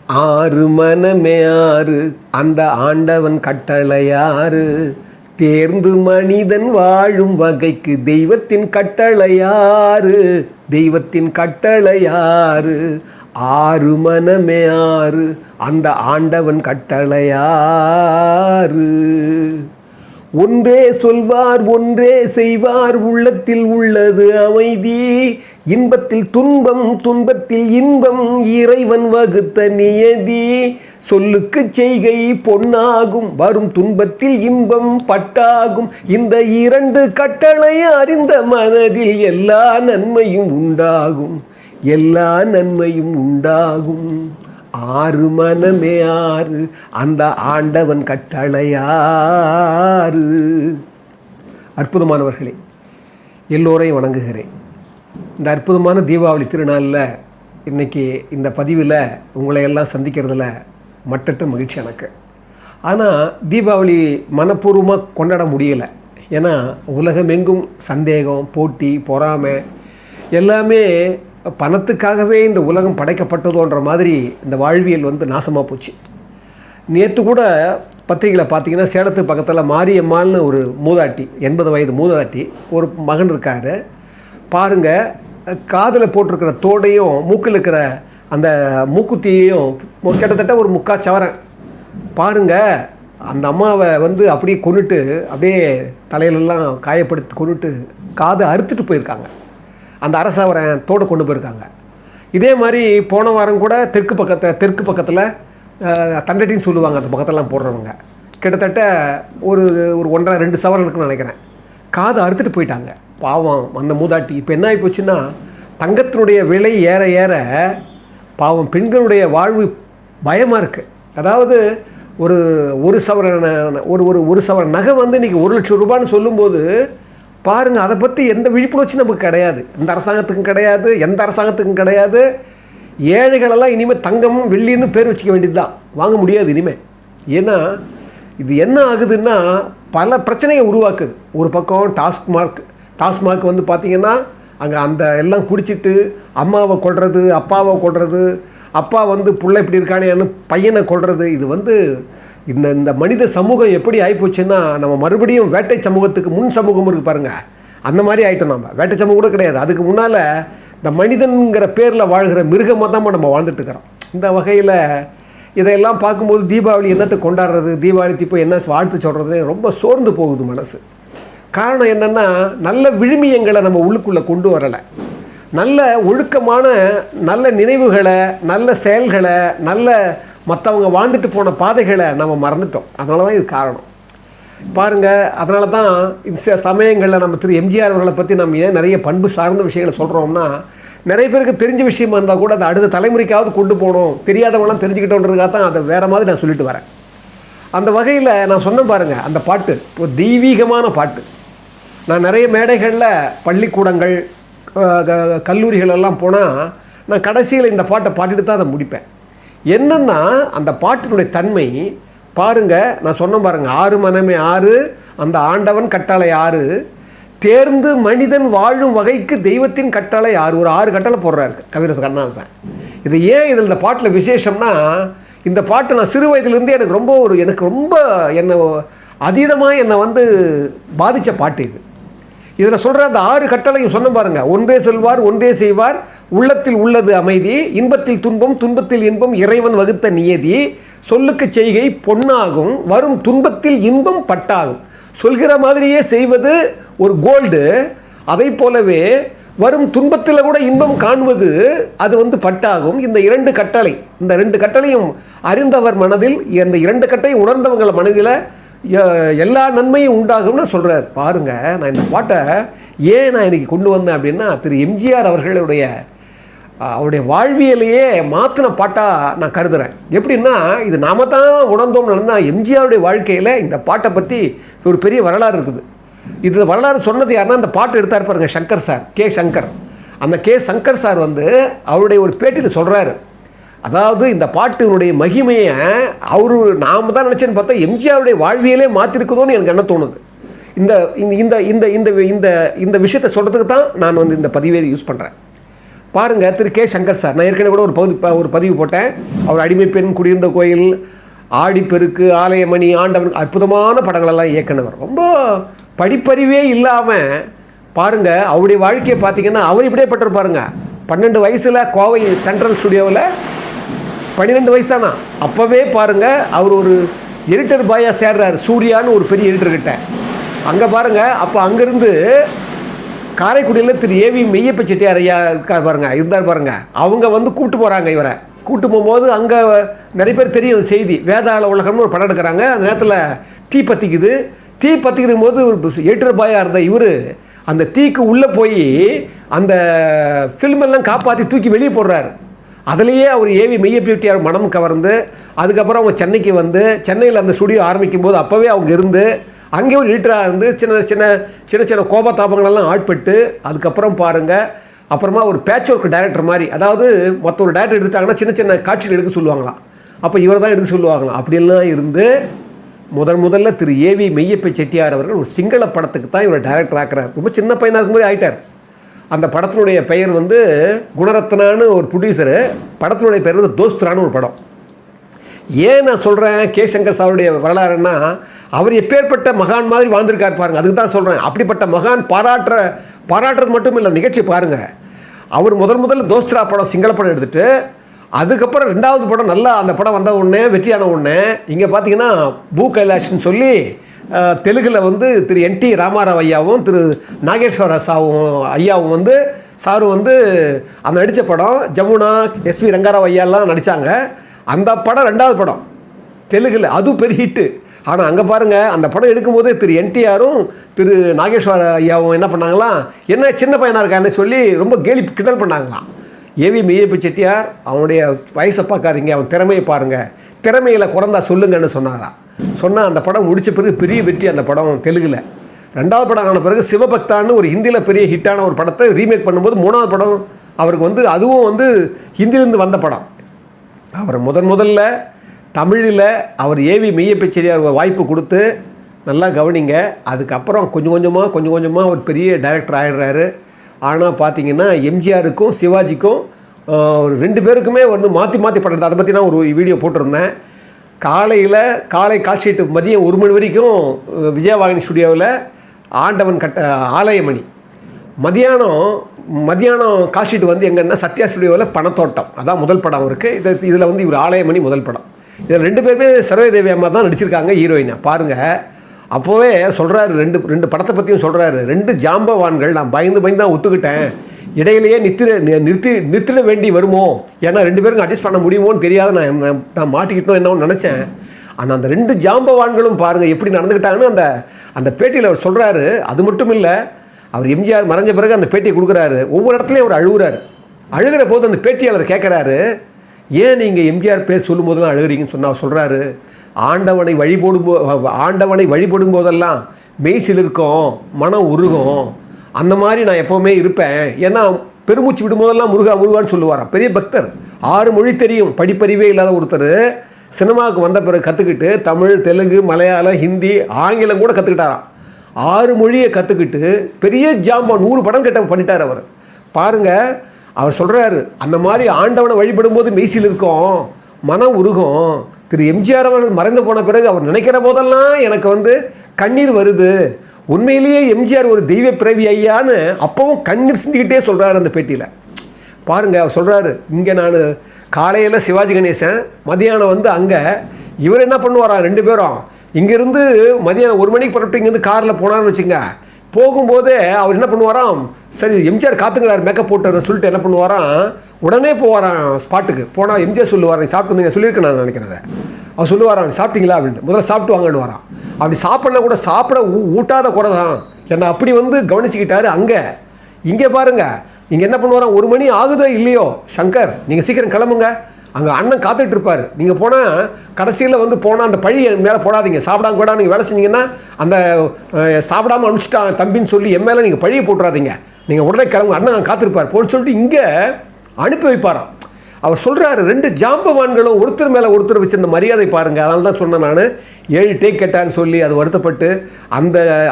ஆறு மனமே ஆறு அந்த ஆண்டவன் கட்டளையாறு, தேர்ந்து மனிதன் வாழும் வகைக்கு தெய்வத்தின் கட்டளையாறு, தெய்வத்தின் கட்டளையாறு. ஆறு மனமே ஆறு அந்த ஆண்டவன் கட்டளையாறு. ஒன்றே சொல்வார் ஒன்றே செய்வார், உள்ளத்தில் உள்ளது அமைதி, இன்பத்தில் துன்பம் துன்பத்தில் இன்பம், இறைவன் வகுத்த நியதி. சொல்லுக்கு செய்கை பொன்னாகும், வரும் துன்பத்தில் இன்பம் பட்டாகும், இந்த இரண்டு கட்டளை அறிந்த மனதில் எல்லா நன்மையும் உண்டாகும், எல்லா நன்மையும் உண்டாகும். ஆறு மனமே ஆறு அந்த ஆண்டவன் கட்டளையாறு. அற்புதமானவர்களே, எல்லோரையும் வணங்குகிறேன். இந்த அற்புதமான தீபாவளி திருநாளில் இன்றைக்கி இந்த பதிவில் உங்களை எல்லாம் சந்திக்கிறதுல மட்டற்ற மகிழ்ச்சி எனக்கு. ஆனால் தீபாவளி மனப்பூர்வமாக கொண்டாட முடியலை. ஏன்னா உலகமெங்கும் சந்தேகம், போட்டி, பொறாமை எல்லாமே பணத்துக்காகவே இந்த உலகம் படைக்கப்பட்டதோன்ற மாதிரி இந்த வாழ்வியல் நாசமாக போச்சு. நேற்று கூட பத்திரிகையில் பார்த்தீங்கன்னா, சேலத்துக்கு பக்கத்தில் மாரியம்மாள்னு ஒரு மூதாட்டி, 80 வயது மூதாட்டி, ஒரு மகன் இருக்கார். பாருங்கள், காதில் போட்டிருக்கிற தோடையும் மூக்கில் இருக்கிற அந்த மூக்குத்தியையும் கிட்டத்தட்ட ஒரு முக்காச்சவரன். பாருங்கள், அந்த அம்மாவை அப்படியே கொண்டுட்டு அப்படியே தலையிலெல்லாம் காயப்படுத்தி கொண்டுட்டு காதை அறுத்துட்டு போயிருக்காங்க. அந்த அரசவரன் தோடு கொண்டு போயிருக்காங்க. இதே மாதிரி போன வாரம் கூட தெற்கு பக்கத்தில் தண்டட்டின்னு சொல்லுவாங்க, அந்த பக்கத்தெல்லாம் போடுறவங்க, கிட்டத்தட்ட ஒரு 1.5-2 சவரன் இருக்குன்னு நினைக்கிறேன், காதை அறுத்துட்டு போயிட்டாங்க. பாவம் அந்த மூதாட்டி. இப்போ என்ன ஆகி போச்சுன்னா, தங்கத்தினுடைய விலை ஏற ஏற பாவம் பெண்களுடைய வாழ்வு பயமாக இருக்குது. அதாவது ஒரு சவரன் நகை இன்றைக்கி 1 லட்சம் ரூபான்னு சொல்லும்போது பாருங்கள், அதை பற்றி எந்த விழிப்புணர்ச்சி நமக்கு கிடையாது. இந்த அரசாங்கத்துக்கும் கிடையாது, எந்த அரசாங்கத்துக்கும் கிடையாது. ஏழைகளெல்லாம் இனிமேல் தங்கம் வெள்ளின்னு பேர் வச்சுக்க வேண்டியது தான், வாங்க முடியாது இனிமேல். ஏன்னா இது என்ன ஆகுதுன்னா, பல பிரச்சனையை உருவாக்குது. ஒரு பக்கம் டாஸ்மார்க் பார்த்திங்கன்னா, அங்கே அந்த எல்லாம் குடிச்சிட்டு அம்மாவை கொல்றது, அப்பாவை கொல்றது, அப்பா புள்ள இப்படி இருக்கானேன்னு பையனை கொல்றது. இது இந்த மனித சமூகம் எப்படி ஆகிப்போச்சுன்னா, நம்ம மறுபடியும் வேட்டை சமூகத்துக்கு முன் சமூகம் இருக்குது பாருங்கள், அந்த மாதிரி ஆகிட்டோம். நம்ம வேட்டை சமூகம் கூட கிடையாது. அதுக்கு முன்னால் இந்த மனிதனுங்கிற பேரில் வாழ்கிற மிருகமாக தான் நம்ம வாழ்ந்துட்டுருக்கிறோம். இந்த வகையில் இதையெல்லாம் பார்க்கும்போது தீபாவளி என்னத்தை கொண்டாடுறது, தீபாவளி இப்போ என்ன வாழ்த்து சொல்கிறது, ரொம்ப சோர்ந்து போகுது மனசு. காரணம் என்னென்னா, நல்ல விழுமியங்களை நம்ம உள்ளுக்குள்ளே கொண்டு வரலை. நல்ல ஒழுக்கமான நல்ல நினைவுகளை, நல்ல செயல்களை, நல்ல மற்றவங்க வாழ்ந்துட்டு போன பாதைகளை நம்ம மறந்துட்டோம். அதனால தான் இது காரணம். பாருங்கள், அதனால தான் இந்த சமயங்களில் நம்ம திரு எம்ஜிஆர் அவர்களை பற்றி நம்ம ஏன் நிறைய பண்பு சார்ந்த விஷயங்களை சொல்கிறோம்னா, நிறைய பேருக்கு தெரிஞ்ச விஷயமா இருந்தால் கூட அதை அடுத்த தலைமுறைக்காவது கொண்டு போகணும், தெரியாதவங்களாம் தெரிஞ்சுக்கிட்டோன்றதுக்காக தான் அதை வேறு மாதிரி நான் சொல்லிட்டு வரேன். அந்த வகையில் நான் சொன்னேன் பாருங்கள், அந்த பாட்டு ஒரு தெய்வீகமான பாட்டு. நான் நிறைய மேடைகளில் பள்ளிக்கூடங்கள் கல்லூரிகளெல்லாம் போனால் நான் கடைசியில் இந்த பாட்டை பாடிட்டு தான் அதை முடிப்பேன். என்னென்னா, அந்த பாட்டினுடைய தன்மை பாருங்கள். நான் சொன்ன பாருங்கள், ஆறு மனமே ஆறு அந்த ஆண்டவன் கட்டளை ஆறு, தேர்ந்து மனிதன் வாழும் வகைக்கு தெய்வத்தின் கட்டளை ஆறு. ஒரு 6 கட்டளை போடுறாரு கவிரச கண்ணாசன். இது ஏன் இதில் இந்த பாட்டில் விசேஷம்னா, இந்த பாட்டு நான் சிறு வயதுலேருந்தே எனக்கு ரொம்ப என்னை அதீதமாக என்னை பாதித்த பாட்டு இது. இதில் சொல்கிற அந்த 6 கட்டளையும் சொன்ன பாருங்கள். ஒன்றே சொல்வார் ஒன்றே செய்வார், உள்ளத்தில் உள்ளது அமைதி, இன்பத்தில் துன்பம் துன்பத்தில் இன்பம், இறைவன் வகுத்த நியதி. சொல்லுக்கு செய்கை பொன்னாகும், வரும் துன்பத்தில் இன்பம் பட்டாகும். சொல்கிற மாதிரியே செய்வது ஒரு கோல்டு, அதை போலவே வரும் துன்பத்தில் கூட இன்பம் காண்பது அது பட்டாகும். இந்த 2 கட்டளை, இந்த 2 கட்டளையும் அறிந்தவர் மனதில், இந்த 2 கட்டளையும் உணர்ந்தவங்கள மனதில் எல்லா நன்மையும் உண்டாகும்னு சொல்கிறார். பாருங்கள், நான் இந்த பாட்டை ஏன் நான் இன்றைக்கி கொண்டு வந்தேன் அப்படின்னா, திரு எம்ஜிஆர் அவர்களுடைய வாழ்வியலையே மாற்றின பாட்டாக நான் கருதுகிறேன். எப்படின்னா, இது நாம தான் உணர்ந்தோம்னு நடந்தால் எம்ஜிஆருடைய வாழ்க்கையில் இந்த பாட்டை பற்றி ஒரு பெரிய வரலாறு இருக்குது. இது வரலாறு சொன்னது யாருன்னா, அந்த பாட்டு எடுத்தார் பாருங்க, சங்கர் சார், கே சங்கர். அந்த கே சங்கர் சார் அவருடைய ஒரு பேட்டியில் சொல்கிறாரு, அதாவது இந்த பாட்டினுடைய மகிமையை நாம் தான் நினச்சேன்னு பார்த்தா எம்ஜிஆருடைய வாழ்வியலே மாற்றிருக்குதோன்னு எனக்கு என்ன தோணுது. இந்த இந்த இந்த இந்த இந்த இந்த விஷயத்தை சொல்கிறதுக்கு தான் நான் இந்த பதிவை யூஸ் பண்ணுறேன். பாருங்கள், திரு கே சங்கர் சார், நான் ஏற்கனவே கூட ஒரு பதிவு போட்டேன். அவர் அடிமை பெண், குடியிருந்த கோயில், ஆடிப்பெருக்கு, ஆலயமணி, ஆண்டவன், அற்புதமான படங்களெல்லாம் இயக்குனவர். ரொம்ப படிப்பறிவே இல்லாமல் பாருங்கள், அவருடைய வாழ்க்கையை பார்த்தீங்கன்னா அவர் இப்படியே பட்டிருப்பாருங்க. 12 வயசில் கோவை சென்ட்ரல் ஸ்டுடியோவில் 12 வயசு தானா, அப்போவே பாருங்கள் அவர் ஒரு எடிட்டர் பாயாக சேர்றாரு, சூர்யான்னு ஒரு பெரிய எடிட்டர்கிட்ட. அங்கே பாருங்கள், அப்போ அங்கேருந்து காரைக்குடியில் திரு ஏவி மெய்யப்ப செட்டியார் ஐயா இருக்கார் பாருங்கள், இருந்தார் பாருங்கள். அவங்க வந்து கூப்பிட்டு போகிறாங்க, இவரை கூப்பிட்டு போகும்போது அங்கே நிறைய பேர் தெரியும் செய்தி. வேதாள உலகம்னு ஒரு படம் எடுக்கிறாங்க. அந்த நேரத்தில் தீ பற்றிக்கும் போது ஒரு எடிட்டர் பாயாக இருந்த இவர் அந்த தீக்கு உள்ளே போய் அந்த ஃபில்மெல்லாம் காப்பாற்றி தூக்கி வெளியே போடுறாரு. அதுலேயே அவர் ஏவி மெய்யப்ப செட்டியார் மனம் கவர்ந்து அதுக்கப்புறம் அவங்க சென்னைக்கு வந்து சென்னையில் அந்த ஸ்டுடியோ ஆரம்பிக்கும் போது அப்போவே அவங்க இருந்து அங்கே ஒரு எடிட்டராக இருந்து சின்ன கோபத்தாபங்களெல்லாம் ஆட்பட்டு அதுக்கப்புறம் பாருங்கள், அப்புறமா ஒரு பேட்ச் ஒர்க் டைரக்டர் மாதிரி, அதாவது மற்ற ஒரு டைரக்டர் எடுத்தாங்கன்னா சின்ன காட்சிகள் எடுக்க சொல்லுவாங்களாம். அப்போ இவரை தான் எடுக்க சொல்லுவாங்களாம். அப்படியெல்லாம் இருந்து முதல்ல திரு ஏவி மெய்யப்ப செட்டியார் அவர்கள் ஒரு சிங்கள படத்துக்கு தான் இவரை டைரக்டர் ஆக்குறார். ரொம்ப சின்ன பையனாக இருக்கும்போது ஆகிட்டார். அந்த படத்தினுடைய பெயர் வந்து குணரத்னான்னு ஒரு ப்ரொடியூசரு, படத்தினுடைய பெயர் வந்து தோஸ்திரான்னு ஒரு படம். ஏன் நான் சொல்கிறேன் கே சங்கர் சாருடைய வரலாறுன்னா, அவர் எப்பேற்பட்ட மகான் மாதிரி வாழ்ந்திருக்கார் பாருங்கள். அதுக்கு தான் சொல்கிறேன். அப்படிப்பட்ட மகான் பாராட்டுறது மட்டும் இல்லை, நிகழ்ச்சி பாருங்கள். அவர் முதல்ல தோஸ்திரா படம் சிங்கள படம் எடுத்துகிட்டு அதுக்கப்புறம் 2வது படம் நல்லா அந்த படம் வந்த உடனே வெற்றியான உடனே இங்கே பார்த்தீங்கன்னா பூ கைலாஷ்ன்னு சொல்லி தெலுங்கில் வந்து திரு NT ராமாராவ் ஐயாவும் திரு நாகேஸ்வர ஐயாவும் வந்து சாரும் வந்து அந்த நடித்த படம் ஜமுனா SV ரங்காராவ் ஐயாலாம் நடித்தாங்க. அந்த படம் 2வது படம் தெலுங்கில், அது பெரிய ஹிட்டு. ஆனால் அங்கே பாருங்கள், அந்த படம் எடுக்கும்போது திரு NTRம் திரு நாகேஸ்வர ஐயாவும் என்ன பண்ணாங்களாம், என்ன சின்ன பையனாக இருக்கான்னு சொல்லி ரொம்ப கிண்டல் பண்ணாங்களாம். ஏவி மெய்யப்ப செட்டியார் அவனுடைய வயசை பார்க்காதீங்க, அவன் திறமையை பாருங்கள், திறமையில் குறந்தா சொல்லுங்கன்னு சொன்னாராம். சொன்னால் அந்த படம் முடித்த பிறகு பெரிய வெற்றி அந்த படம் தெலுங்கில். 2வது படம் ஆன பிறகு சிவபக்தான்னு ஒரு ஹிந்தியில் பெரிய ஹிட்டான ஒரு படத்தை ரீமேக் பண்ணும்போது 3வது படம் அவருக்கு வந்து அதுவும் வந்து ஹிந்தியிலேருந்து வந்த படம். அவர் முதல்ல தமிழில் அவர் ஏவி மெய்யப்ப செட்டியார் வாய்ப்பு கொடுத்து நல்லா கவனிங்க. அதுக்கப்புறம் கொஞ்சம் கொஞ்சமாக அவர் பெரிய டைரக்டர் ஆகிடுறாரு. ஆனால் பார்த்தீங்கன்னா எம்ஜிஆருக்கும் சிவாஜிக்கும் 2 பேருக்குமே வந்து மாற்றி படுறது. அதை பற்றி நான் ஒரு வீடியோ போட்டிருந்தேன். காலை காட்சிட்டு மதியம் 1 மணி வரைக்கும் விஜயவாகினி ஸ்டுடியோவில் ஆண்டவன் ஆலயமணி, மதியானம் காட்சிட்டு வந்து எங்கன்னா சத்யா ஸ்டுடியோவில் பணத்தோட்டம், அதான் முதல் படம் இருக்குது. இதில் வந்து இவர் ஆலயமணி முதல் படம். இதில் 2 பேருமே சரோஜதேவி அம்மா தான் நடிச்சிருக்காங்க ஹீரோயினை. பாருங்கள், அப்போவே சொல்கிறாரு, 2 படத்தை பற்றியும் சொல்கிறாரு. 2 ஜாம்பவான்கள் நான் பயந்து தான் ஒத்துக்கிட்டேன், இடையிலேயே நிறுத்திட வேண்டி வருமோ, ஏன்னா 2 பேருக்கும் அட்ஜஸ்ட் பண்ண முடியுமோன்னு தெரியாத நான் மாட்டிக்கிட்டோம் என்னன்னு நினச்சேன். ஆனால் அந்த 2 ஜாம்பவான்களும் பாருங்கள் எப்படி நடந்துக்கிட்டாங்கன்னு அந்த பேட்டியில் அவர் சொல்கிறாரு. அது மட்டும் இல்லை, அவர் எம்ஜிஆர் மறைஞ்ச பிறகு அந்த பேட்டியை கொடுக்குறாரு. ஒவ்வொரு இடத்துலையும் அவர் அழுகிற போது அந்த பேட்டியாளர் கேட்குறாரு, ஏன் நீங்கள் எம்ஜிஆர் பேர் சொல்லும் போதெல்லாம் அழுகிறீங்கன்னு சொன்னால் அவர் சொல்கிறாரு, ஆண்டவனை வழிபடும் போதெல்லாம் மெய்சில் இருக்கும், மனம் உருகும், அந்த மாதிரி நான் எப்போவுமே இருப்பேன். ஏன்னா பெருமூச்சு விடும்போதெல்லாம் முருகான்னு சொல்லுவாராம். பெரிய பக்தர், 6 மொழி தெரியும், படிப்பறிவே இல்லாத ஒருத்தர் சினிமாவுக்கு வந்த பிறகு கற்றுக்கிட்டு தமிழ், தெலுங்கு, மலையாளம், ஹிந்தி, ஆங்கிலம் கூட கற்றுக்கிட்டாராம். 6 மொழியை கற்றுக்கிட்டு பெரிய ஜாம்பா 100 படம் பண்ணிட்டார் அவர். பாருங்கள், அவர் சொல்கிறாரு, அந்த மாதிரி ஆண்டவனை வழிபடும்போது மெய்சில் இருக்கும், மனம் உருகும். திரு எம்ஜிஆர் அவர்கள் மறைந்து போன பிறகு அவர் நினைக்கிற போதெல்லாம் எனக்கு வந்து கண்ணீர் வருது. உண்மையிலேயே எம்ஜிஆர் ஒரு தெய்வ பிறவி ஐயான்னு அப்பவும் கண்ணீர் சிந்திக்கிட்டே சொல்கிறாரு அந்த பேட்டியில். பாருங்கள், அவர் சொல்கிறாரு, இங்கே நான் காலையில் சிவாஜி கணேசன், மதியானம் வந்து அங்கே இவர் என்ன பண்ணுவாராம், 2 பேரும் இங்கேருந்து மதியானம் 1 மணிக்கு புறப்பட்டு இங்கேருந்து காரில் போனார்னு வச்சுங்க. போகும்போதே அவர் என்ன பண்ணுவாராம், சரி எம்ஜிஆர் காத்துங்கிறார் மேக்கப் போட்டுன்னு சொல்லிட்டு என்ன பண்ணுவாராம், உடனே போவாராம் ஸ்பாட்டுக்கு. போனால் எம்ஜிஆர் சொல்லுவார், நீ சாப்பிட்டு வந்தீங்க சொல்லியிருக்கேன் நான் நினைக்கிறத. அவர் சொல்லுவாராம், சாப்பிட்டீங்களா அப்படின்ட்டு, முதல்ல சாப்பிட்டு வாங்கன்னு வரான். அப்படி சாப்பிட்னா கூட சாப்பிட ஊட்டாத குறை தான் என்னை அப்படி வந்து கவனிச்சுக்கிட்டாரு. இங்கே பாருங்கள், இங்கே என்ன பண்ணுவாராம், 1 மணி ஆகுதோ இல்லையோ, சங்கர் நீங்கள் சீக்கிரம் கிளம்புங்க, அங்கே அண்ணன் காத்துட்டு இருப்பார், நீங்கள் போனால் கடைசியில் வந்து போனால் அந்த பழி மேலே போடாதீங்க, சாப்பிடாம கூட நீங்கள் வேலை செஞ்சீங்கன்னா அந்த சாப்பிடாமல் அனுப்பிச்சிட்டான் தம்பின்னு சொல்லி என் மேலே நீங்கள் பழியை போட்டுறாதீங்க, நீங்கள் உடனே கிளம்புங்க, அண்ணன் காத்திருப்பார் போன்னு சொல்லிட்டு இங்கே அனுப்பி வைப்பாராம். அவர் சொல்கிறாரு, 2 ஜாம்பவான்களும் ஒருத்தர் மேலே ஒருத்தர் வச்சிருந்த மரியாதை பாருங்கள். அதனால தான் சொன்னேன் நான் 7 டேக் கேட்டான்னு சொல்லி அது வருத்தப்பட்டு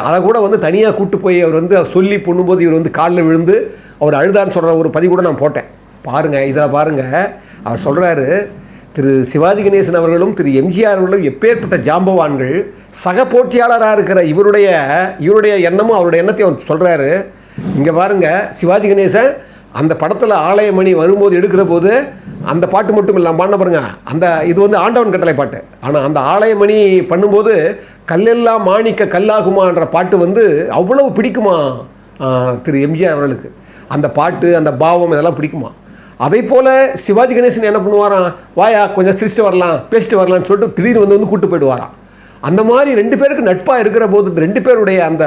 அதை கூட வந்து தனியாக கூப்பிட்டு போய் அவர் வந்து சொல்லி பண்ணும்போது இவர் வந்து காலில் விழுந்து அவர் அழுதான்னு சொல்கிற ஒரு பதிவு கூட நான் போட்டேன். பாருங்கள், இதில் பாருங்கள், அவர் சொல்கிறாரு, திரு சிவாஜி கணேசன் அவர்களும் திரு எம்ஜிஆர் அவர்களும் எப்பேற்பட்ட ஜாம்பவான்கள். சக போட்டியாளராக இருக்கிற இவருடைய எண்ணமும் அவருடைய எண்ணத்தையும் அவர் சொல்கிறாரு. இங்கே பாருங்கள், சிவாஜி கணேசன் அந்த படத்தில் ஆலயமணி வரும்போது எடுக்கிற போது அந்த பாட்டு மட்டும் இல்லை பாடின பாருங்க, அந்த இது வந்து ஆண்டவன் கட்டளை பாட்டு. ஆனால் அந்த ஆலயமணி பண்ணும்போது கல்லெல்லாம் மாணிக்க கல்லாகுமான்ற பாட்டு வந்து அவ்வளவு பிடிக்குமா திரு எம்ஜிஆர் அவர்களுக்கு. அந்த பாட்டு, அந்த பாவம் இதெல்லாம் பிடிக்குமா. அதே போல் சிவாஜி கணேசன் என்ன பண்ணுவாராம், வாயா கொஞ்சம் சிரிச்சுட்டு வரலாம், பேசிட்டு வரலான்னு சொல்லிட்டு திடீர்னு வந்து கூப்பிட்டு போயிடுவாராம். அந்த மாதிரி 2 பேருக்கு நட்பாக இருக்கிற போது 2 பேருடைய அந்த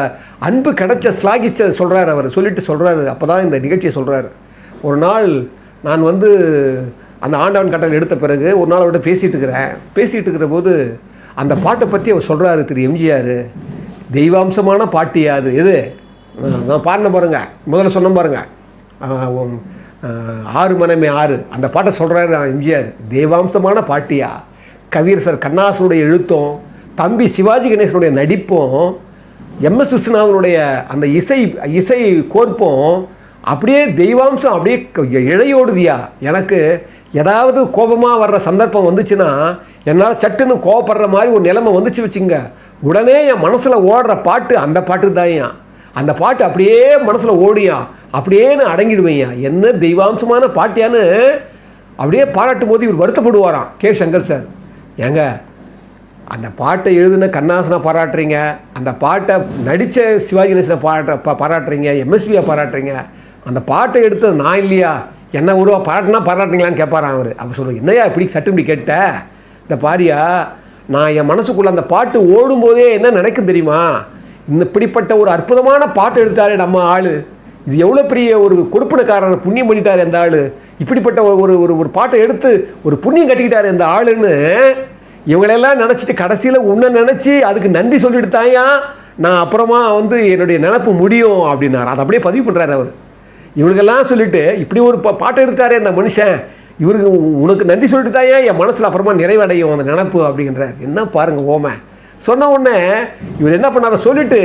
அன்பு கிடைச்ச ஸ்லாகிச்ச சொல்கிறார். அவர் சொல்கிறாரு. அப்போ தான் இந்த நிகழ்ச்சியை சொல்கிறாரு. ஒரு நாள் நான் வந்து அந்த ஆண்டவன் கட்டளை எடுத்த பிறகு ஒரு நாள் அவர்கிட்ட பேசிகிட்டு இருக்கிற போது அந்த பாட்டை பற்றி அவர் சொல்கிறாரு. திரு எம்ஜிஆர், தெய்வாம்சமான பாட்டியா அது எது நான் பாடின பாருங்க, முதல்ல சொன்ன பாருங்க, 6 மனமே 6 அந்த பாட்டை சொல்கிறாரு எம்ஜிஆர். தெய்வாம்சமான பாட்டியா, கவியரசர் கண்ணாசனுடைய எழுத்தும், தம்பி சிவாஜி கணேசனுடைய நடிப்பும், எம்எஸ் விஸ்வநாதனுடைய அந்த இசை கோர்ப்பும் அப்படியே தெய்வாம்சம் அப்படியே இழையோடுதியா. எனக்கு ஏதாவது கோபமாக வர்ற சந்தர்ப்பம் வந்துச்சுன்னா, என்னால் சட்டுன்னு கோபப்படுற மாதிரி ஒரு நிலைமை வந்துச்சு வச்சுங்க, உடனே என் மனசில் ஓடுற பாட்டு அந்த பாட்டு தான். அந்த பாட்டு அப்படியே மனசில் ஓடியா, அப்படியே நான் அடங்கிடுவேயா. என்ன தெய்வாம்சமான பாட்டியான்னு அப்படியே பாராட்டும் போது இவர் வருத்தப்படுவாராம் கே சங்கர் சார். ஏங்க, அந்த பாட்டை எழுதுன கண்ணாசனை பாராட்டுறீங்க, அந்த பாட்டை நடித்த சிவாஜி கணேசனை பாராட்டுறீங்க, எம்எஸ்பியை பாராட்டுறீங்க, அந்த பாட்டை எடுத்தது நான் இல்லையா, என்ன ஒரு பாராட்டுறீங்களான்னு கேட்பாரான் அவர். அப்போ சொல்லுவேன், என்னையா இப்படி சட்டு இப்படி கேட்ட, இந்த பாரியா நான் என் மனசுக்குள்ளே அந்த பாட்டு ஓடும்போதே என்ன நினைக்கும் தெரியுமா, இப்படிப்பட்ட ஒரு அற்புதமான பாட்டு எடுத்தாரு நம்ம ஆள், இது எவ்வளோ பெரிய ஒரு கொடுப்பனக்காரர் புண்ணியம் பண்ணிட்டார் இந்த ஆள், இப்படிப்பட்ட ஒரு ஒரு பாட்டை எடுத்து ஒரு புண்ணியம் கட்டிக்கிட்டார் இந்த ஆளுன்னு இவங்களெல்லாம் நினச்சிட்டு கடைசியில் உன்னை நினச்சி அதுக்கு நன்றி சொல்லிட்டு தாயா நான் அப்புறமா வந்து என்னுடைய நினப்பு முடியும் அப்படின்னார். அதை அப்படியே பதிவு பண்ணுறாரு அவர். இவங்களுக்கெல்லாம் சொல்லிவிட்டு இப்படி ஒரு பாட்டை எடுத்தாரே அந்த மனுஷன், இவருக்கு உனக்கு நன்றி சொல்லிட்டு தாயா என் மனசில் அப்புறமா நிறைவடையும் அந்த நினப்பு அப்படின்றார். என்ன பாருங்கள் ஓமை. சொன்ன உடனே இவர் என்ன பண்ணார சொல்லிவிட்டு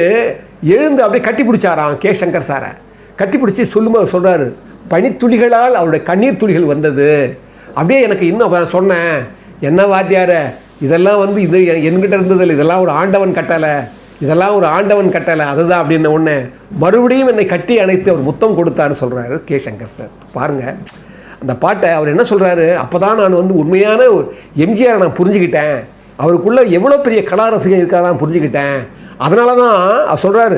எழுந்து அப்படியே கட்டி பிடிச்சாராம் கே சங்கர் சாரை. கட்டி பிடிச்சி சொல்லும்போது சொல்கிறாரு, பனித்துளிகளால் அவருடைய கண்ணீர் துளிகள் வந்தது. அப்படியே எனக்கு இன்னும் சொன்னேன், என்ன வாத்தியார இதெல்லாம் வந்து இது என்கிட்ட இருந்ததில்லை, இதெல்லாம் ஒரு ஆண்டவன் கட்டளை அதுதான் அப்படின்ன உடனே மறுபடியும் என்னை கட்டி அணைத்து அவர் முத்தம் கொடுத்தாருன்னு சொல்கிறாரு கே சங்கர் சார். பாருங்கள் அந்த பாட்டை அவர் என்ன சொல்கிறாரு, அப்போ தான் நான் வந்து உண்மையான ஒரு எம்ஜிஆரை நான் புரிஞ்சுக்கிட்டேன், அவருக்குள்ளே எவ்வளோ பெரிய கலா ரசிகன் இருக்காதான் புரிஞ்சுக்கிட்டேன். அதனால தான் அவர் சொல்கிறாரு,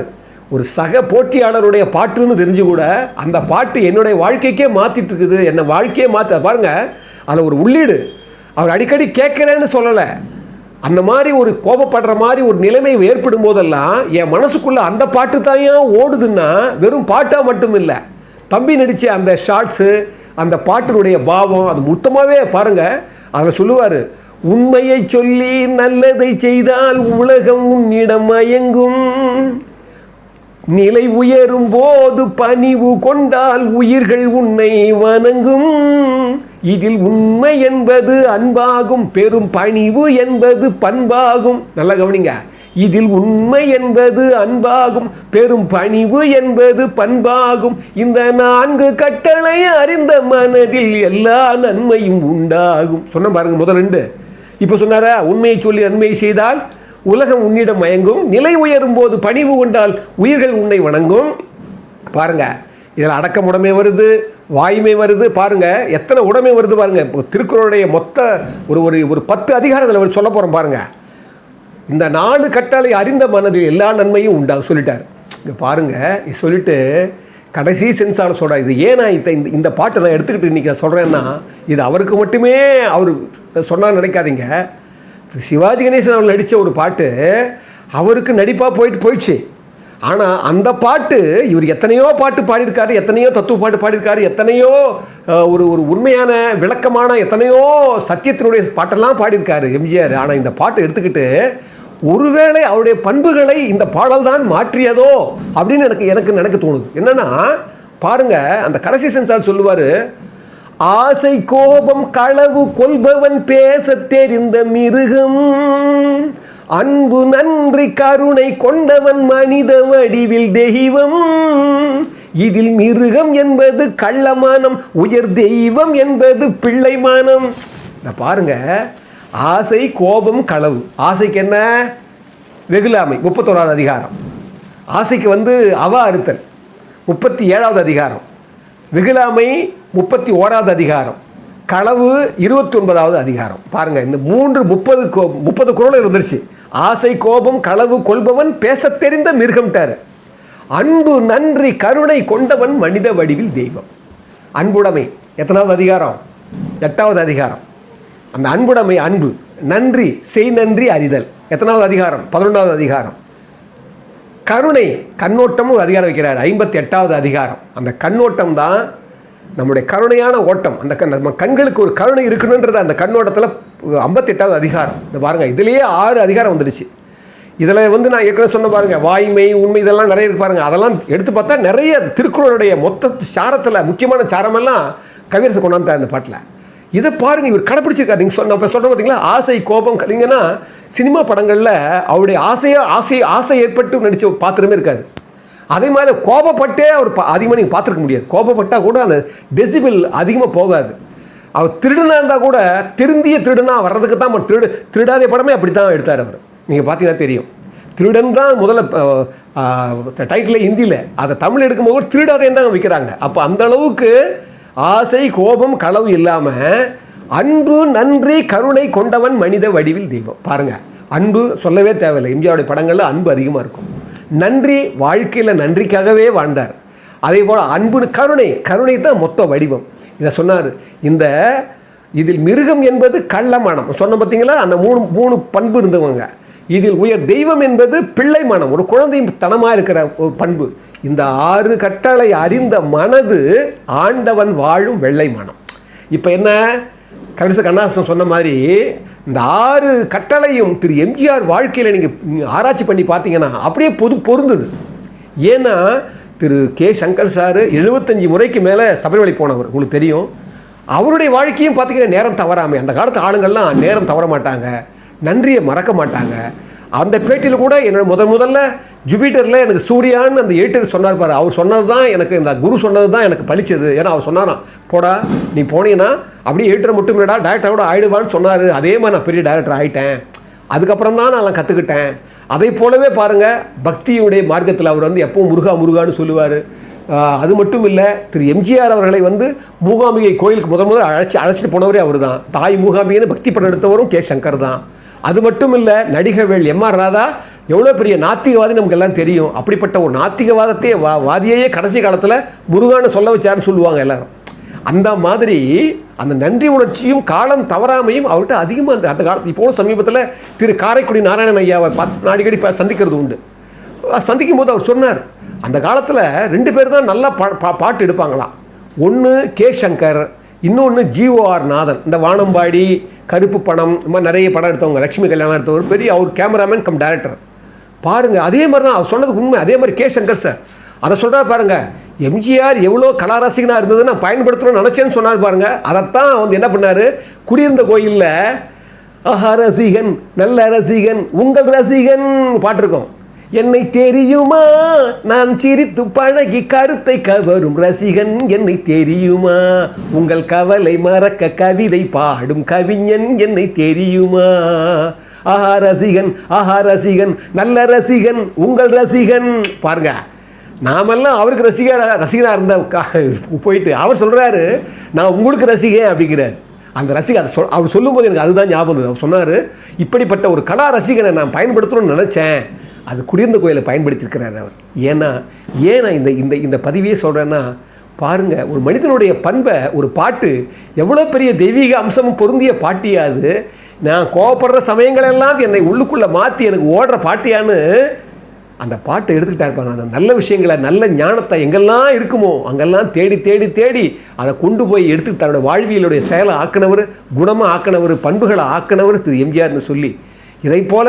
ஒரு சக போட்டியாளருடைய பாட்டுன்னு தெரிஞ்சு கூட அந்த பாட்டு என்னுடைய வாழ்க்கைக்கே மாற்றிட்டு இருக்குது, என்னை வாழ்க்கையே மாற்ற பாருங்கள். அதில் ஒரு உள்ளீடு அவர் அடிக்கடி கேட்குறேன்னு சொல்லலை, அந்த மாதிரி ஒரு கோபப்படுற மாதிரி ஒரு நிலைமை ஏற்படும் போதெல்லாம் என் மனசுக்குள்ளே அந்த பாட்டு தான் ஏன் ஓடுதுன்னா வெறும் பாட்டாக மட்டும் இல்லை, தம்பி நடித்த அந்த ஷார்ட்ஸு, அந்த பாட்டினுடைய பாவம் அது மொத்தமாகவே பாருங்கள். அதில் சொல்லுவார், உண்மையை சொல்லி நல்லதை செய்தால் உலகம் உன்னிடம் மயங்கும், நிலை உயரும் போது பணிவு கொண்டால் உயிர்கள் உன்னை வணங்கும், இதில் உண்மை என்பது அன்பாகும், பெரும் பணிவு என்பது பண்பாகும். நல்லா கவனிங்க, இதில் உண்மை என்பது அன்பாகும், பெரும் பணிவு என்பது பண்பாகும், இந்த 4 கட்டளை அறிந்த மனதில் எல்லா நன்மையும் உண்டாகும். சொன்ன பாருங்க முதல் 2. இப்போ சொன்னாரா, உண்மையை சொல்லி நன்மையை செய்தால் உலகம் உன்னிடம் மயங்கும், நிலை உயரும் போது பணிவு கொண்டால் உயிர்கள் உன்னை வணங்கும். பாருங்க, இதில் அடக்கம் உடைமை வருது, வாய்மை வருது, பாருங்க எத்தனை உடைமை வருது பாருங்க. இப்போ திருக்குறளுடைய மொத்த ஒரு 10 அதிகாரத்தில் சொல்ல போகிறோம் பாருங்க. இந்த 4 கட்டளை அறிந்த மனதில் எல்லா நன்மையும் உண்டாகும் சொல்லிட்டார். இங்கே பாருங்க, இது சொல்லிட்டு கடைசி சென்சார் சொல்கிறார். இது ஏன் நான் இந்த பாட்டை நான் எடுத்துக்கிட்டு இன்றைக்கி நான் சொல்கிறேன்னா, இது அவருக்கு மட்டுமே அவர் சொன்னால் நினைக்காதீங்க. சிவாஜி கணேசன் அவர் நடித்த ஒரு பாட்டு அவருக்கு நடிப்பாக போயிடுச்சு. ஆனால் அந்த பாட்டு இவர் எத்தனையோ பாட்டு பாடியிருக்காரு, எத்தனையோ தத்துவ பாட்டு பாடியிருக்காரு, எத்தனையோ ஒரு உண்மையான விளக்கமான எத்தனையோ சத்தியத்தினுடைய பாட்டெல்லாம் பாடியிருக்காரு எம்ஜிஆர். ஆனால் இந்த பாட்டை எடுத்துக்கிட்டு ஒருவேளை அவருடைய பண்புகளை இந்த பாடல் தான் மாற்றியதோ அப்படின்னு எனக்கு நினைக்க தோணுது. என்னன்னா பாருங்க, அந்த கடைசி சென்சார் சொல்லுவார், ஆசை கோபம் களவு கொள்பவன் பேச தெரிந்த மிருகம், அன்பு நன்றி கருணை கொண்டவன் மனித வடிவில் தெய்வம், இதில் மிருகம் என்பது கள்ளமானம், உயர் தெய்வம் என்பது பிள்ளைமானம். இந்த பாருங்க, ஆசை, கோபம், களவு. ஆசைக்கு என்ன? வெகுளாமை, 31வது அதிகாரம். ஆசைக்கு அவ அறுத்தல், 37வது அதிகாரம். வெகுளாமை 31வது அதிகாரம். களவு 29வது அதிகாரம். பாருங்க, இந்த 30 குறள் வந்துருச்சு. ஆசை, கோபம், களவு கொள்பவன் பேச தெரிந்த மிருகம்ட்டாரு. அன்பு, நன்றி, கருணை கொண்டவன் மனித வடிவில் தெய்வம். அன்புடைமை எத்தனாவது அதிகாரம்? 8வது அதிகாரம். அந்த அன்புடைமை, அன்பு, நன்றி, செய் நன்றி அறிதல் எத்தனாவது அதிகாரம்? 11வது அதிகாரம். கருணை, கண்ணோட்டமும் ஒரு அதிகாரம் வைக்கிறார், 58வது அதிகாரம். அந்த கண்ணோட்டம் தான் நம்முடைய கருணையான ஓட்டம். அந்த நம்ம கண்களுக்கு ஒரு கருணை இருக்கணுன்றது அந்த கண்ணோட்டத்தில் 58வது அதிகாரம். இந்த பாருங்க, இதுலேயே 6 அதிகாரம் வந்துடுச்சு. இதில் நான் ஏற்கனவே சொன்ன பாருங்க, வாய்மை, உண்மை, இதெல்லாம் நிறைய இருக்கு பாருங்க. அதெல்லாம் எடுத்து பார்த்தா நிறைய திருக்குறளுடைய மொத்த சாரத்தில் முக்கியமான சாரமெல்லாம் கவியரசு கொண்டாந்து இந்த பாட்டில். இதை பாருங்க, இவர் கடைப்பிடிச்சிருக்காரு. நீங்கள் சொல்கிற பார்த்தீங்களா, ஆசை, கோபம். இல்லைங்கன்னா சினிமா படங்களில் அவருடைய ஆசை ஏற்பட்டு நடித்த பாத்திரமே இருக்காது. அதே மாதிரி கோபப்பட்டே அவர் அதிகமாக நீங்கள் பார்த்துருக்க முடியாது. கோபப்பட்டால் கூட அந்த டெசிபிள் அதிகமாக போகாது. அவர் திருடுனா இருந்தால் கூட திருந்திய திருடுனா வர்றதுக்கு தான் திருடாத படமே அப்படி தான் எடுத்தார் அவர். நீங்கள் பார்த்தீங்கன்னா தெரியும். திருடன் தான் முதல்ல டைட்டில் ஹிந்தியில், அதை தமிழ் எடுக்கும்போது திருடாதேன்னு தான் வைக்கிறாங்க. அப்போ அந்த அளவுக்கு ஆசை, கோபம், களவு இல்லாமல் அன்பு, நன்றி, கருணை கொண்டவன் மனித வடிவில் தெய்வம். பாருங்கள், அன்பு சொல்லவே தேவையில்லை. எம்ஜிஆருடைய படங்களில் அன்பு அதிகமாக இருக்கும். நன்றி, வாழ்க்கையில் நன்றிக்காகவே வாழ்ந்தார். அதே போல் அன்பு, கருணை தான் மொத்த வடிவம். இதை சொன்னார். இதில் மிருகம் என்பது கள்ளமானம் சொன்ன பார்த்தீங்களா, அந்த மூணு பண்பு இருந்தவங்க. இதில் உயர் தெய்வம் என்பது பிள்ளைமானம், ஒரு குழந்தை தனமாக இருக்கிற ஒரு பண்பு. இந்த 6 கட்டளை அறிந்த மனது ஆண்டவன் வாழும் வெள்ளை மானம். இப்போ என்ன, கவிஞர் கண்ணதாசன் சொன்ன மாதிரி இந்த 6 கட்டளையும் திரு எம்ஜிஆர் வாழ்க்கையில் நீங்கள் ஆராய்ச்சி பண்ணி பார்த்தீங்கன்னா அப்படியே பொருந்துது. ஏன்னா திரு கே. சங்கர் சார் 75 முறைக்கு மேலே சபரிமலை போனவர், உங்களுக்கு தெரியும். அவருடைய வாழ்க்கையும் பார்த்தீங்கன்னா நேரம் தவறாமை. அந்த காலத்து ஆளுங்கள்லாம் நேரம் தவற மாட்டாங்க, நன்றியை மறக்க மாட்டாங்க. அந்த பேட்டியில் கூட என்னோட முதல்ல ஜூபிட்டரில் எனக்கு சூர்யான்னு அந்த எடிட்டர் சொன்னார் பாரு, அவர் சொன்னது தான் எனக்கு, இந்த குரு சொன்னது தான் எனக்கு பழிச்சது. ஏன்னா அவர் சொன்னாராம், போடா நீ போனீங்கன்னா அப்படியே எடிட்டர் மட்டும் இல்லைடா டேரக்டரோட ஆகிடுவான்னு சொன்னார். அதே மாதிரி நான் பெரிய டேரக்டர் ஆகிட்டேன். அதுக்கப்புறம் தான் நான் கற்றுக்கிட்டேன். அதை போலவே பாருங்கள், பக்தியுடைய மார்க்கத்தில் அவர் எப்பவும் முருகான்னு சொல்லுவார். அது மட்டும் இல்லை, திரு எம்ஜிஆர் அவர்களை மூகாம்பிகை கோயிலுக்கு முதல் அழைச்சிட்டு போனவரே அவர் தான். தாய் மூகாம்பிகைன்னு பக்தி படம் எடுத்தவரும் கே. சங்கர் தான். அது மட்டும் இல்லை, நடிகர்கள் எம்.ஆர். ராதா எவ்வளோ பெரிய நாத்திகவாதி நமக்கு எல்லாம் தெரியும். அப்படிப்பட்ட ஒரு நாத்திகவாதத்தையே வாதியையே கடைசி காலத்தில் முருகான்னு சொல்ல வச்சாருன்னு சொல்லுவாங்க எல்லாரும். அந்த மாதிரி அந்த நன்றி உணர்ச்சியும் காலம் தவறாமையும் அவர்கிட்ட அதிகமாக அந்த காலத்து. இப்போ சமீபத்தில் திரு காரைக்குடி நாராயணன் ஐயாவை அடிக்கடி சந்திக்கிறது உண்டு. சந்திக்கும் போது அவர் சொன்னார், அந்த காலத்தில் 2 பேர் தான் நல்லா பாட்டு எடுப்பாங்களாம். ஒன்று கே. சங்கர், இன்னொன்று ஜி.ஓ.ஆர். நாதன். இந்த வானம்பாடி, கருப்பு பணம், இந்த மாதிரி நிறைய படம் எடுத்தவங்க, லட்சுமி கல்யாணம் எடுத்தவர், பெரிய அவர் கேமராமேன் கம் டைரக்டர். பாருங்கள், அதே மாதிரி தான் அவர் சொன்னதுக்கு உண்மை. அதே மாதிரி கே. சங்கர் சார் அதை சொல்கிறார் பாருங்கள், எம்ஜிஆர் எவ்வளோ கலாரசிகனாக இருந்தது நான் பயன்படுத்தணும்னு நினச்சேன்னு சொன்னார் பாருங்கள். அதைத்தான் என்ன பண்ணார், குடியிருந்த கோயிலில் ஆஹா ரசிகன், நல்ல ரசிகன், உங்கள் ரசிகன் பாட்டு இருக்கும். என்னை தெரியுமா நான் சிரித்து பழகி கருத்தை கவரும் ரசிகன், என்னை தெரியுமா உங்கள் கவலை மறக்க கவிதை பாடும் கவிஞன், என்னை தெரியுமா ஆஹா ரசிகன், நல்ல ரசிகன், உங்கள் ரசிகன். பாருங்க, நாமெல்லாம் அவருக்கு ரசிகனாக இருந்த போயிட்டு அவர் சொல்கிறாரு நான் உங்களுக்கு ரசிகன் அப்படிங்கிறார். அந்த ரசிகன் அவர் சொல்லும்போது எனக்கு அதுதான் ஞாபகம். அவர் சொன்னார், இப்படிப்பட்ட ஒரு கலா ரசிகனை நான் பயன்படுத்தணும்னு நினச்சேன், அது குடியிருந்த கோயிலை பயன்படுத்தியிருக்கிறார் அவர். ஏன்னா இந்த பதிவையே சொல்கிறேன்னா பாருங்கள், ஒரு மனிதனுடைய பண்பை ஒரு பாட்டு எவ்வளோ பெரிய தெய்வீக அம்சமும் பொருந்திய பாட்டியாது, நான் கோவப்படுற சமயங்களெல்லாம் என்னை உள்ளுக்குள்ளே மாற்றி எனக்கு ஓடுற பாட்டியான்னு அந்த பாட்டை எடுத்துக்கிட்டா இருப்பாங்க. அந்த நல்ல விஷயங்களை, நல்ல ஞானத்தை எங்கெல்லாம் இருக்குமோ அங்கெல்லாம் தேடி தேடி தேடி அதை கொண்டு போய் எடுத்து தன்னோட வாழ்வியலுடைய செயலை ஆக்கினவர், குணமாக ஆக்கினவர், பண்புகளை ஆக்கினவர் திரு எம்ஜிஆர்னு சொல்லி, இதை போல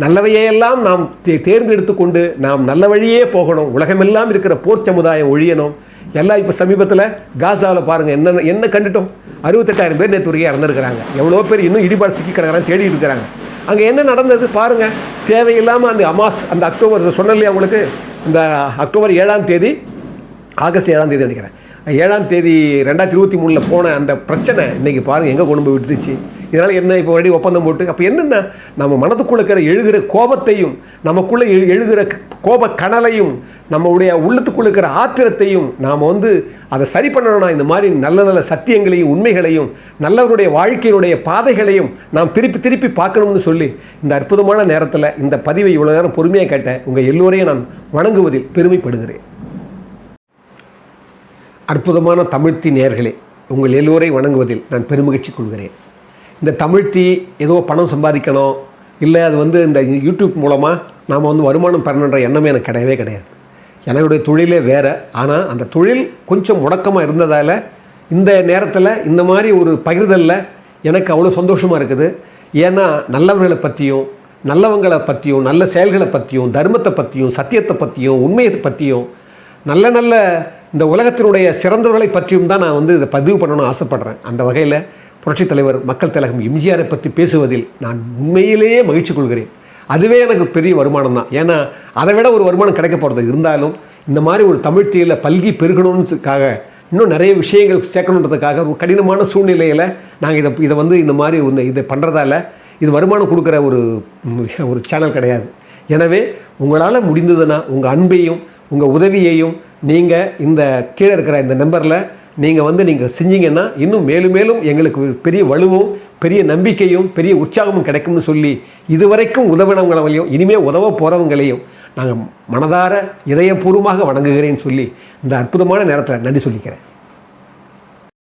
நல்லவையெல்லாம் நாம் தேர்ந்தெடுத்து கொண்டு நாம் நல்ல வழியே போகணும். உலகமெல்லாம் இருக்கிற போர் சமுதாயம் ஒழியணும். எல்லாம் இப்போ சமீபத்தில் காசாவில் பாருங்கள், என்ன கண்டுட்டோம், 68,000 பேர் நேற்று வரைக்கும் இறந்துருக்கிறாங்க. எவ்வளோ பேர் இன்னும் இடிபாடு சிக்கி கிடக்கிறாங்க, தேடிட்டு இருக்கிறாங்க. அங்கே என்ன நடந்தது பாருங்கள். தேவையில்லாமல் அந்த அக்டோபர் சொன்னேன் இல்லையா உங்களுக்கு, இந்த அக்டோபர் 7ஆம் தேதி ஆகஸ்ட் 7ஆம் தேதி நினைக்கிறேன். 7ஆம் தேதி 2023 போன அந்த பிரச்சனை இன்றைக்கி பாருங்கள் எங்கே கொண்டு போய் விட்டுச்சு. இதனால் என்ன இப்போ ரெடி ஒப்பந்தம் போட்டு அப்போ என்னென்ன நம்ம மனதுக்குள்ளே இருக்கிற எழுகிற கோபத்தையும் நமக்குள்ளே எழுகிற கோப கனலையும் நம்மளுடைய உள்ளத்துக்குள்ளே இருக்கிற ஆத்திரத்தையும் நாம் அதை சரி பண்ணணும்னா இந்த மாதிரி நல்ல நல்ல சத்தியங்களையும் உண்மைகளையும் நல்லவருடைய வாழ்க்கையினுடைய பாதைகளையும் நாம் திருப்பி திருப்பி பார்க்கணும்னு சொல்லி இந்த அற்புதமான நேரத்தில் இந்த பதிவை இவ்வளோ நேரம் பொறுமையாக கேட்ட உங்கள் எல்லோரையும் நான் வணங்குவதில் பெருமைப்படுகிறேன். அற்புதமான தமிழ்த்தி நேயர்களே, உங்கள் எல்லோரையும் வணங்குவதில் நான் பெருமகிழ்ச்சி கொள்கிறேன். இந்த தமிழ்த்தி ஏதோ பணம் சம்பாதிக்கணும், இல்லை அது இந்த யூடியூப் மூலமாக நாம் வருமானம் பெறணுன்ற எண்ணமே எனக்கு கிடையவே கிடையாது. என்னுடைய தொழிலே வேறு. ஆனால் அந்த தொழில் கொஞ்சம் முடக்கமாக இருந்ததால் இந்த நேரத்தில் இந்த மாதிரி ஒரு பகிர்தலில் எனக்கு அவ்வளோ சந்தோஷமாக இருக்குது. ஏன்னா நல்லவர்களை பற்றியும் நல்லவங்களை பற்றியும் நல்ல செயல்களை பற்றியும் தர்மத்தை பற்றியும் சத்தியத்தை பற்றியும் உண்மையை பற்றியும் நல்ல நல்ல இந்த உலகத்தினுடைய சிறந்தவர்களை பற்றியும் தான் நான் இதை பதிவு பண்ணணும்னு ஆசைப்பட்றேன். அந்த வகையில் புரட்சித் தலைவர் மக்கள் திலகம் எம்ஜிஆரை பற்றி பேசுவதில் நான் உண்மையிலேயே மகிழ்ச்சி கொள்கிறேன். அதுவே எனக்கு பெரிய வருமானம் தான். ஏன்னா அதை விட ஒரு வருமானம் கிடைக்க போகிறது இருந்தாலும் இந்த மாதிரி ஒரு தமிழ்த்தியில் பல்கி பெருகணுன்றதுக்காக இன்னும் நிறைய விஷயங்கள் சேர்க்கணுன்றதுக்காக ஒரு கடினமான சூழ்நிலையில் நாங்கள் இதை இந்த மாதிரி இதை பண்ணுறதால இது வருமானம் கொடுக்குற ஒரு சேனல் கிடையாது. எனவே உங்களால் முடிந்ததுன்னா உங்கள் அன்பையும் உங்கள் உதவியையும் நீங்கள் இந்த கீழே இருக்கிற இந்த நம்பரில் நீங்கள் செஞ்சீங்கன்னா இன்னும் மேலும் மேலும் எங்களுக்கு பெரிய வலுவும் பெரிய நம்பிக்கையும் பெரிய உற்சாகமும் கிடைக்கும்னு சொல்லி இதுவரைக்கும் உதவினவங்களையும் இனிமேல் உதவ போகிறவங்களையும் நாங்கள் மனதார இதயபூர்வமாக வணங்குகிறேன்னு சொல்லி இந்த அற்புதமான நேரத்தில் நன்றி சொல்லிக்கிறேன்.